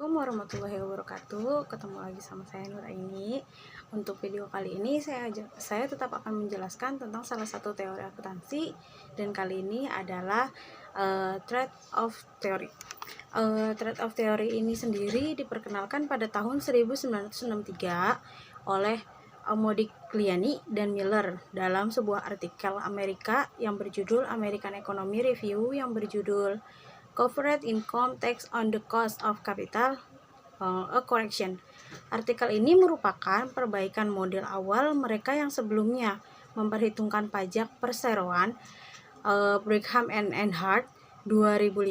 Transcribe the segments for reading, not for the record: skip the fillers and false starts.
Assalamualaikum warahmatullahi wabarakatuh. Ketemu lagi sama saya Nuraini. Untuk video kali ini saya tetap akan menjelaskan tentang salah satu teori akuntansi, dan kali ini adalah trade-off theory. Trade-off theory ini sendiri diperkenalkan pada tahun 1963 oleh Modigliani dan Miller dalam sebuah artikel Amerika yang berjudul American Economy Review yang berjudul Corporate Income Tax on the Cost of Capital, a Correction. Artikel ini merupakan perbaikan model awal mereka yang sebelumnya memperhitungkan pajak perseroan, Brigham and Hart 2005.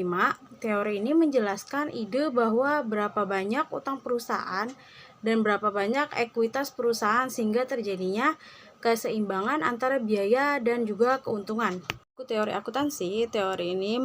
Teori ini menjelaskan ide bahwa berapa banyak utang perusahaan dan berapa banyak ekuitas perusahaan sehingga terjadinya keseimbangan antara biaya dan juga keuntungan. Teori akuntansi, teori ini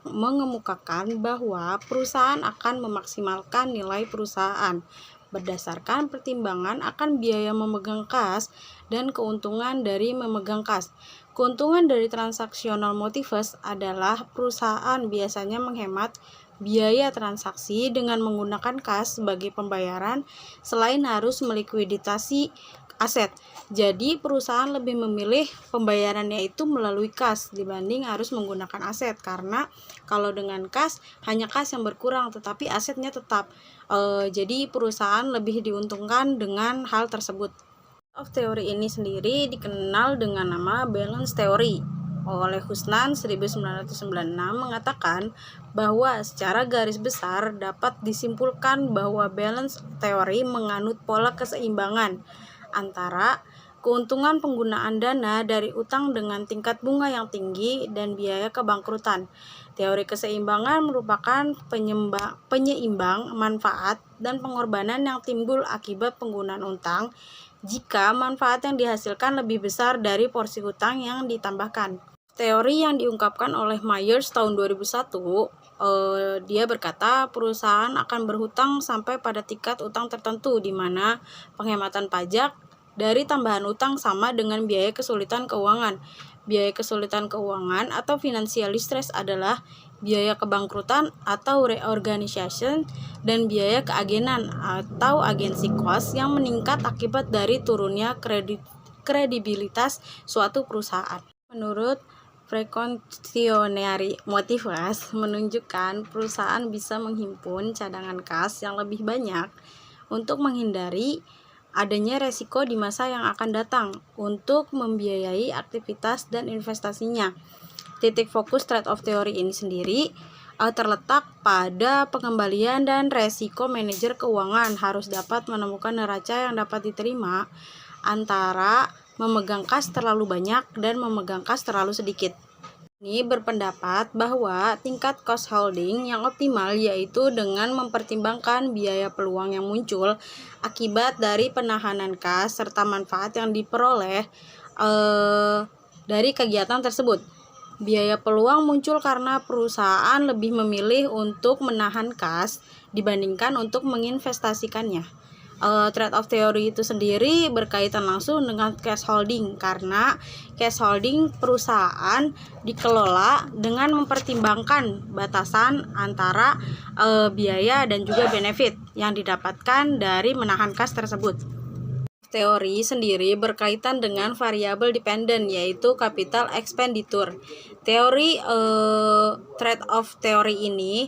mengemukakan bahwa perusahaan akan memaksimalkan nilai perusahaan berdasarkan pertimbangan akan biaya memegang kas dan keuntungan dari memegang kas. Keuntungan dari transaksional motifs adalah perusahaan biasanya menghemat biaya transaksi dengan menggunakan kas sebagai pembayaran selain harus melikuidasi aset. Jadi perusahaan lebih memilih pembayarannya itu melalui kas dibanding harus menggunakan aset, karena kalau dengan kas hanya kas yang berkurang tetapi asetnya tetap. Jadi perusahaan lebih diuntungkan dengan hal tersebut. Of teori ini sendiri dikenal dengan nama balance theory oleh Hussnan 1996 mengatakan bahwa secara garis besar dapat disimpulkan bahwa balance theory menganut pola keseimbangan antara keuntungan penggunaan dana dari utang dengan tingkat bunga yang tinggi dan biaya kebangkrutan. Teori keseimbangan merupakan penyeimbang manfaat dan pengorbanan yang timbul akibat penggunaan utang jika manfaat yang dihasilkan lebih besar dari porsi hutang yang ditambahkan. Teori yang diungkapkan oleh Myers tahun 2001, dia berkata perusahaan akan berhutang sampai pada tingkat utang tertentu di mana penghematan pajak dari tambahan utang sama dengan biaya kesulitan keuangan. Biaya kesulitan keuangan atau financial distress adalah biaya kebangkrutan atau reorganization dan biaya keagenan atau agency cost yang meningkat akibat dari turunnya kredibilitas suatu perusahaan. Menurut precautionary motives menunjukkan perusahaan bisa menghimpun cadangan kas yang lebih banyak untuk menghindari adanya resiko di masa yang akan datang untuk membiayai aktivitas dan investasinya. Titik fokus trade-off teori ini sendiri terletak pada pengembalian dan resiko manajer keuangan harus dapat menemukan neraca yang dapat diterima antara memegang kas terlalu banyak dan memegang kas terlalu sedikit. Ini berpendapat bahwa tingkat cost holding yang optimal yaitu dengan mempertimbangkan biaya peluang yang muncul akibat dari penahanan kas serta manfaat yang diperoleh dari kegiatan tersebut. Biaya peluang muncul karena perusahaan lebih memilih untuk menahan kas dibandingkan untuk menginvestasikannya. Trade-off teori itu sendiri berkaitan langsung dengan cash holding, karena cash holding perusahaan dikelola dengan mempertimbangkan batasan antara biaya dan juga benefit yang didapatkan dari menahan kas tersebut. Teori sendiri berkaitan dengan variabel dependent yaitu capital expenditure. Teori trade-off teori ini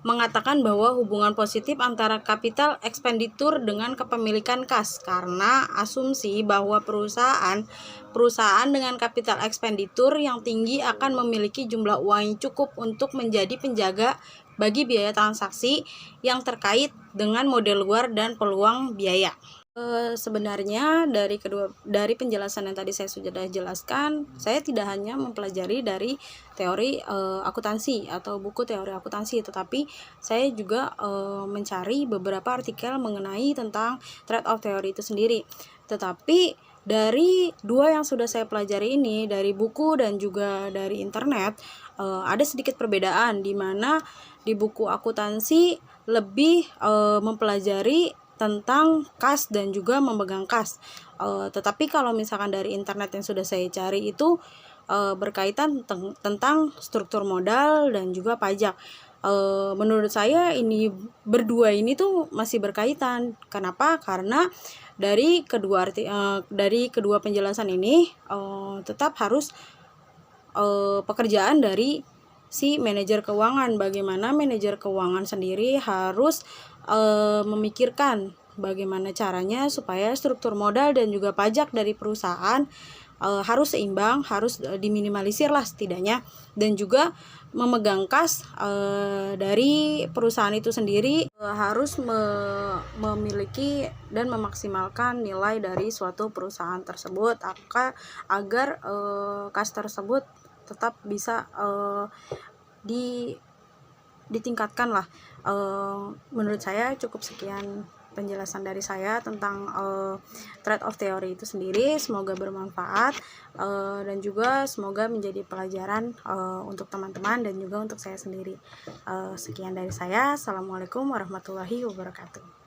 mengatakan bahwa hubungan positif antara capital expenditure dengan kepemilikan kas, karena asumsi bahwa perusahaan dengan capital expenditure yang tinggi akan memiliki jumlah uang yang cukup untuk menjadi penjaga bagi biaya transaksi yang terkait dengan model luar dan peluang biaya. Sebenarnya dari penjelasan yang tadi saya sudah jelaskan, saya tidak hanya mempelajari dari teori akuntansi atau buku teori akuntansi, tetapi saya juga mencari beberapa artikel mengenai tentang trade-off teori itu sendiri. Tetapi dari dua yang sudah saya pelajari ini, dari buku dan juga dari internet, ada sedikit perbedaan di mana di buku akuntansi lebih mempelajari tentang kas dan juga memegang kas. Tetapi kalau misalkan dari internet yang sudah saya cari itu berkaitan tentang struktur modal dan juga pajak. menurut saya ini berdua ini tuh masih berkaitan. Kenapa? Karena dari kedua penjelasan ini tetap harus pekerjaan dari si manajer keuangan. Bagaimana manajer keuangan sendiri harus memikirkan bagaimana caranya supaya struktur modal dan juga pajak dari perusahaan harus seimbang, harus diminimalisir lah setidaknya, dan juga memegang kas dari perusahaan itu sendiri harus memiliki dan memaksimalkan nilai dari suatu perusahaan tersebut agar kas tersebut tetap bisa ditingkatkan lah. Menurut saya cukup sekian penjelasan dari saya tentang trade-off teori itu sendiri. Semoga bermanfaat dan juga semoga menjadi pelajaran untuk teman-teman dan juga untuk saya sendiri. Sekian dari saya. Assalamualaikum warahmatullahi wabarakatuh.